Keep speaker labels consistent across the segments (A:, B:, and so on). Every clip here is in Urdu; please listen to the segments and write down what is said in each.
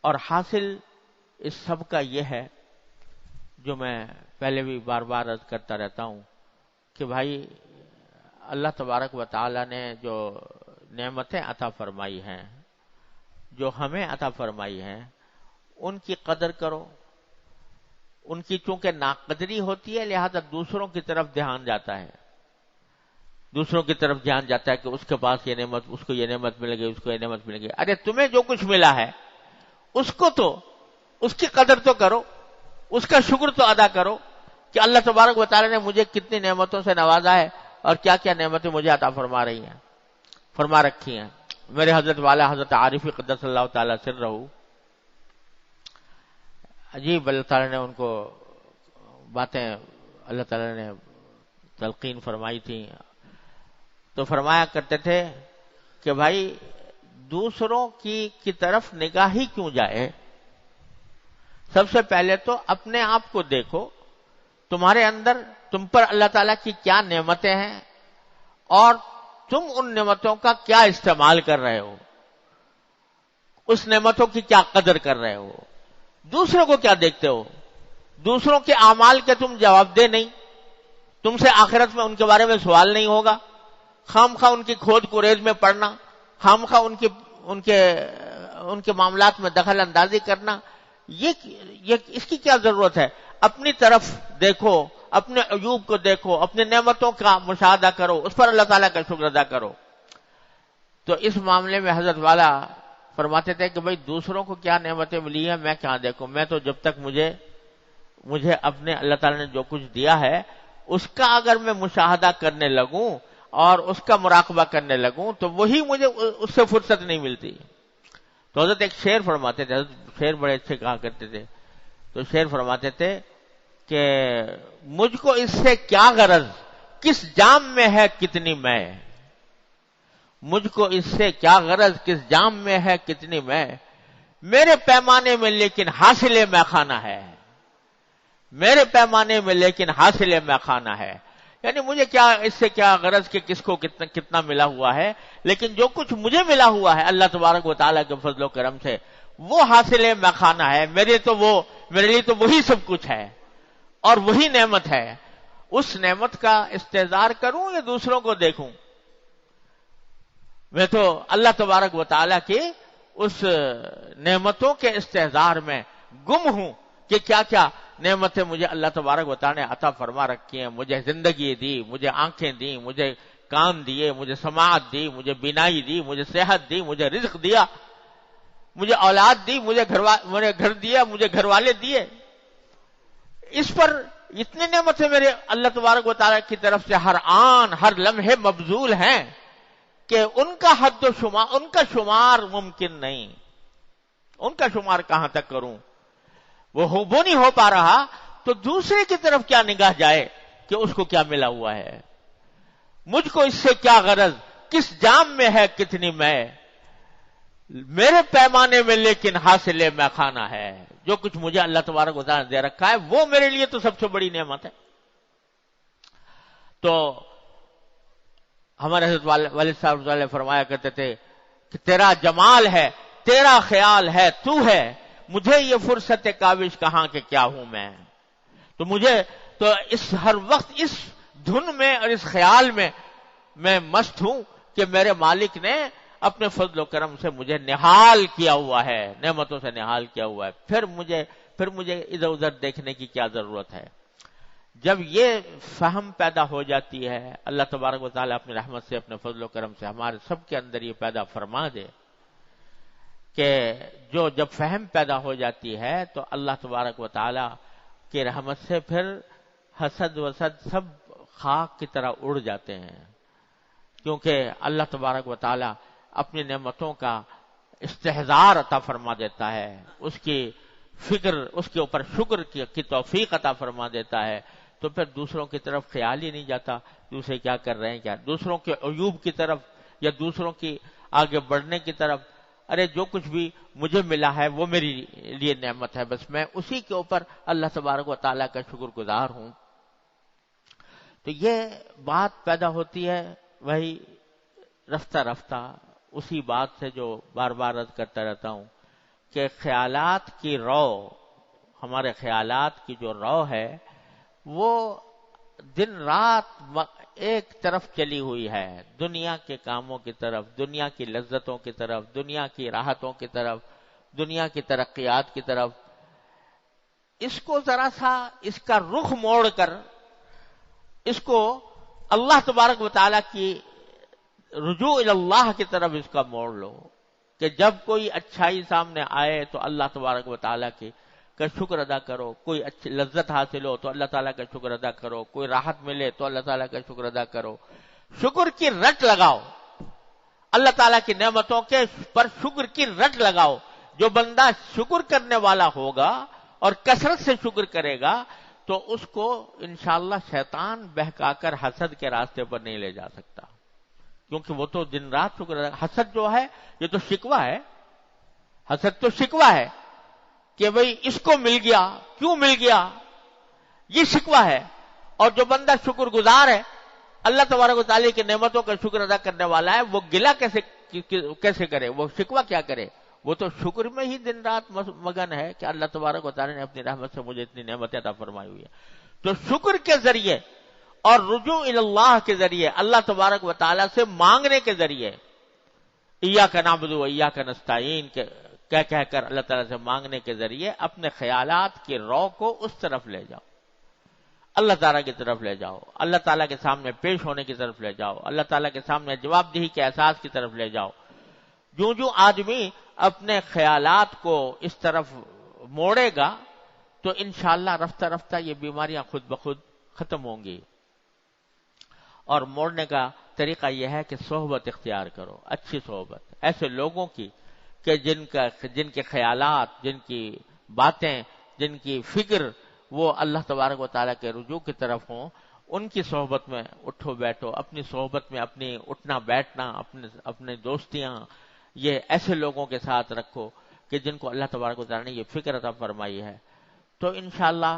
A: اور حاصل اس سب کا یہ ہے جو میں پہلے بھی بار بار عرض کرتا رہتا ہوں کہ بھائی اللہ تبارک و تعالی نے جو نعمتیں عطا فرمائی ہیں، جو ہمیں عطا فرمائی ہیں، ان کی قدر کرو. ان کی چونکہ ناقدری ہوتی ہے لہذا دوسروں کی طرف دھیان جاتا ہے، دوسروں کی طرف دھیان جاتا ہے کہ اس کے پاس یہ نعمت، اس کو یہ نعمت ملے گی، اس کو یہ نعمت ملے گی. ارے تمہیں جو کچھ ملا ہے اس کو تو، اس کی قدر تو کرو، اس کا شکر تو ادا کرو کہ اللہ تبارک و تعالی نے مجھے کتنی نعمتوں سے نوازا ہے اور کیا کیا نعمتیں مجھے عطا فرما رکھی ہیں. میرے حضرت والا حضرت عارفی قدس اللہ تعالی سرہ، عجیب اللہ تعالی نے ان کو باتیں اللہ تعالی نے تلقین فرمائی تھی. تو فرمایا کرتے تھے کہ بھائی دوسروں کی طرف نگاہ ہی کیوں جائے، سب سے پہلے تو اپنے آپ کو دیکھو، تمہارے اندر، تم پر اللہ تعالیٰ کی کیا نعمتیں ہیں اور تم ان نعمتوں کا کیا استعمال کر رہے ہو، اس نعمتوں کی کیا قدر کر رہے ہو. دوسروں کو کیا دیکھتے ہو؟ دوسروں کے اعمال کے تم جواب دہ نہیں، تم سے آخرت میں ان کے بارے میں سوال نہیں ہوگا. خام خواہ ان کی کھود کوریز میں پڑنا، خام خواہ ان کے معاملات میں دخل اندازی کرنا، یہ اس کی کیا ضرورت ہے؟ اپنی طرف دیکھو، اپنے عیوب کو دیکھو، اپنی نعمتوں کا مشاہدہ کرو، اس پر اللہ تعالیٰ کا شکر ادا کرو. تو اس معاملے میں حضرت والا فرماتے تھے کہ بھئی دوسروں کو کیا نعمتیں ملی ہیں میں کہاں دیکھوں، میں تو جب تک مجھے اپنے اللہ تعالیٰ نے جو کچھ دیا ہے اس کا اگر میں مشاہدہ کرنے لگوں اور اس کا مراقبہ کرنے لگوں تو وہی مجھے اس سے فرصت نہیں ملتی. تو حضرت ایک شعر فرماتے تھے، حضرت شعر بڑے اچھے کہا کرتے تھے. تو شعر فرماتے تھے کہ مجھ کو اس سے کیا غرض، کس جام میں ہے کتنی میں، مجھ کو اس سے کیا غرض، کس جام میں ہے کتنی میں، میرے پیمانے میں لیکن حاصل میں خانہ ہے، میرے پیمانے میں لیکن حاصل میں خانہ ہے. یعنی مجھے کیا اس سے کیا غرض کہ کس کو کتنا ملا ہوا ہے، لیکن جو کچھ مجھے ملا ہوا ہے اللہ تبارک و تعالیٰ کے فضل و کرم سے وہ حاصل میں خانہ ہے. میرے لیے تو وہی سب کچھ ہے اور وہی نعمت ہے. اس نعمت کا استحضار کروں یا دوسروں کو دیکھوں؟ میں تو اللہ تبارک و تعالیٰ کی اس نعمتوں کے استحضار میں گم ہوں کہ کیا کیا نعمتیں مجھے اللہ تبارک و تعالیٰ نے عطا فرما رکھی ہیں. مجھے زندگی دی، مجھے آنکھیں دی، مجھے کان دیے، مجھے سماعت دی، مجھے بینائی دی، مجھے صحت دی، مجھے رزق دیا، مجھے اولاد دی، مجھے گھر دیا، مجھے گھر والے دیے. اس پر اتنی نعمتیں میرے اللہ تبارک و تعالیٰ کی طرف سے ہر آن ہر لمحے مبذول ہیں کہ ان کا حد و شمار، ان کا شمار ممکن نہیں. ان کا شمار کہاں تک کروں؟ وہ نہیں ہو پا رہا تو دوسرے کی طرف کیا نگاہ جائے کہ اس کو کیا ملا ہوا ہے. مجھ کو اس سے کیا غرض، کس جام میں ہے کتنی میں، میرے پیمانے میں لیکن حاصل میں خانہ ہے. جو کچھ مجھے اللہ تبارک و تعالیٰ نے دے رکھا ہے وہ میرے لیے تو سب سے بڑی نعمت ہے. تو ہمارے حضرت والد صاحب نے فرمایا کرتے تھے کہ تیرا جمال ہے، تیرا خیال ہے، تو ہے، مجھے یہ فرصت کاوش کہاں کہ کیا ہوں میں. تو مجھے تو ہر وقت اس دھن میں اور اس خیال میں مست ہوں کہ میرے مالک نے اپنے فضل و کرم سے مجھے نہال کیا ہوا ہے، نعمتوں سے نہال کیا ہوا ہے. پھر مجھے ادھر ادھر دیکھنے کی کیا ضرورت ہے. جب یہ فہم پیدا ہو جاتی ہے، اللہ تبارک و تعالیٰ اپنی رحمت سے، اپنے فضل و کرم سے ہمارے سب کے اندر یہ پیدا فرما دے کہ جب فہم پیدا ہو جاتی ہے تو اللہ تبارک و تعالیٰ کی رحمت سے پھر حسد وسد سب خاک کی طرح اڑ جاتے ہیں. کیونکہ اللہ تبارک و تعالیٰ اپنی نعمتوں کا استحضار عطا فرما دیتا ہے، اس کی فکر، اس کے اوپر شکر کی توفیق عطا فرما دیتا ہے. تو پھر دوسروں کی طرف خیال ہی نہیں جاتا دوسرے کیا کر رہے ہیں، کیا دوسروں کے عیوب کی طرف یا دوسروں کی آگے بڑھنے کی طرف. ارے جو کچھ بھی مجھے ملا ہے وہ میری لیے نعمت ہے، بس میں اسی کے اوپر اللہ تبارک و تعالیٰ کا شکر گزار ہوں. تو یہ بات پیدا ہوتی ہے وہی رفتہ رفتہ اسی بات سے جو بار بار عرض کرتا رہتا ہوں کہ خیالات کی رو، ہمارے خیالات کی جو رو ہے وہ دن رات ایک طرف چلی ہوئی ہے، دنیا کے کاموں کی طرف، دنیا کی لذتوں کی طرف، دنیا کی راحتوں کی طرف، دنیا کی ترقیات کی طرف۔ اس کو ذرا سا اس کا رخ موڑ کر اس کو اللہ تبارک و تعالیٰ کی رجوع اللہ کی طرف اس کا موڑ لو، کہ جب کوئی اچھائی سامنے آئے تو اللہ تبارک و تعالیٰ کی کا شکر ادا کرو، کوئی اچھی لذت حاصل ہو تو اللہ تعالیٰ کا شکر ادا کرو، کوئی راحت ملے تو اللہ تعالیٰ کا شکر ادا کرو، شکر کی رٹ لگاؤ، اللہ تعالیٰ کی نعمتوں کے پر شکر کی رٹ لگاؤ۔ جو بندہ شکر کرنے والا ہوگا اور کثرت سے شکر کرے گا تو اس کو انشاءاللہ شیطان بہکا کر حسد کے راستے پر نہیں لے جا سکتا، کیونکہ وہ تو دن رات شکر ادا۔ حسد جو ہے یہ تو شکوہ ہے، حسد تو شکوہ ہے کہ بھئی اس کو مل گیا، کیوں مل گیا، یہ شکوہ ہے۔ اور جو بندہ شکر گزار ہے، اللہ تبارک و تعالیٰ کی نعمتوں کا شکر ادا کرنے والا ہے، وہ گلہ کیسے کرے، وہ شکوہ کیا کرے، وہ تو شکر میں ہی دن رات مگن ہے کہ اللہ تبارک و تعالیٰ نے اپنی رحمت سے مجھے اتنی نعمتیں عطا فرمائی ہوئی ہے۔ تو شکر کے ذریعے اور رجوع اللہ کے ذریعے، اللہ تبارک و تعالیٰ سے مانگنے کے ذریعے، ایاک نعبد و ایاک نستعین کہہ کر اللہ تعالیٰ سے مانگنے کے ذریعے اپنے خیالات کی رو کو اس طرف لے جاؤ، اللہ تعالیٰ کی طرف لے جاؤ، اللہ تعالیٰ کے سامنے پیش ہونے کی طرف لے جاؤ، اللہ تعالیٰ کے سامنے جواب دہی کے احساس کی طرف لے جاؤ۔ جو آدمی اپنے خیالات کو اس طرف موڑے گا تو انشاءاللہ رفتہ رفتہ یہ بیماریاں خود بخود ختم ہوں گی۔ اور موڑنے کا طریقہ یہ ہے کہ صحبت اختیار کرو، اچھی صحبت، ایسے لوگوں کی کہ جن کے خیالات، جن کی باتیں، جن کی فکر وہ اللہ تبارک و تعالیٰ کے رجوع کی طرف ہوں، ان کی صحبت میں اٹھو بیٹھو، اپنی صحبت میں اپنی اٹھنا بیٹھنا، اپنے دوستیاں یہ ایسے لوگوں کے ساتھ رکھو کہ جن کو اللہ تبارک و تعالیٰ نے یہ فکر عطا فرمائی ہے، تو انشاءاللہ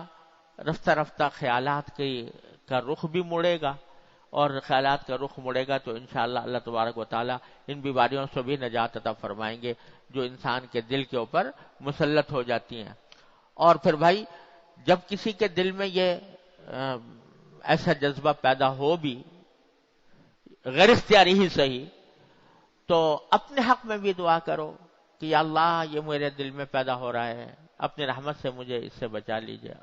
A: رفتہ رفتہ خیالات کا رخ بھی مڑے گا، اور خیالات کا رخ مڑے گا تو انشاءاللہ اللہ تبارک و تعالیٰ ان بیماریوں سے بھی نجات عطا فرمائیں گے جو انسان کے دل کے اوپر مسلط ہو جاتی ہیں۔ اور پھر بھائی جب کسی کے دل میں یہ ایسا جذبہ پیدا ہو بھی، غیر اختیاری ہی صحیح، تو اپنے حق میں بھی دعا کرو کہ یا اللہ یہ میرے دل میں پیدا ہو رہا ہے، اپنی رحمت سے مجھے اس سے بچا لیجیے،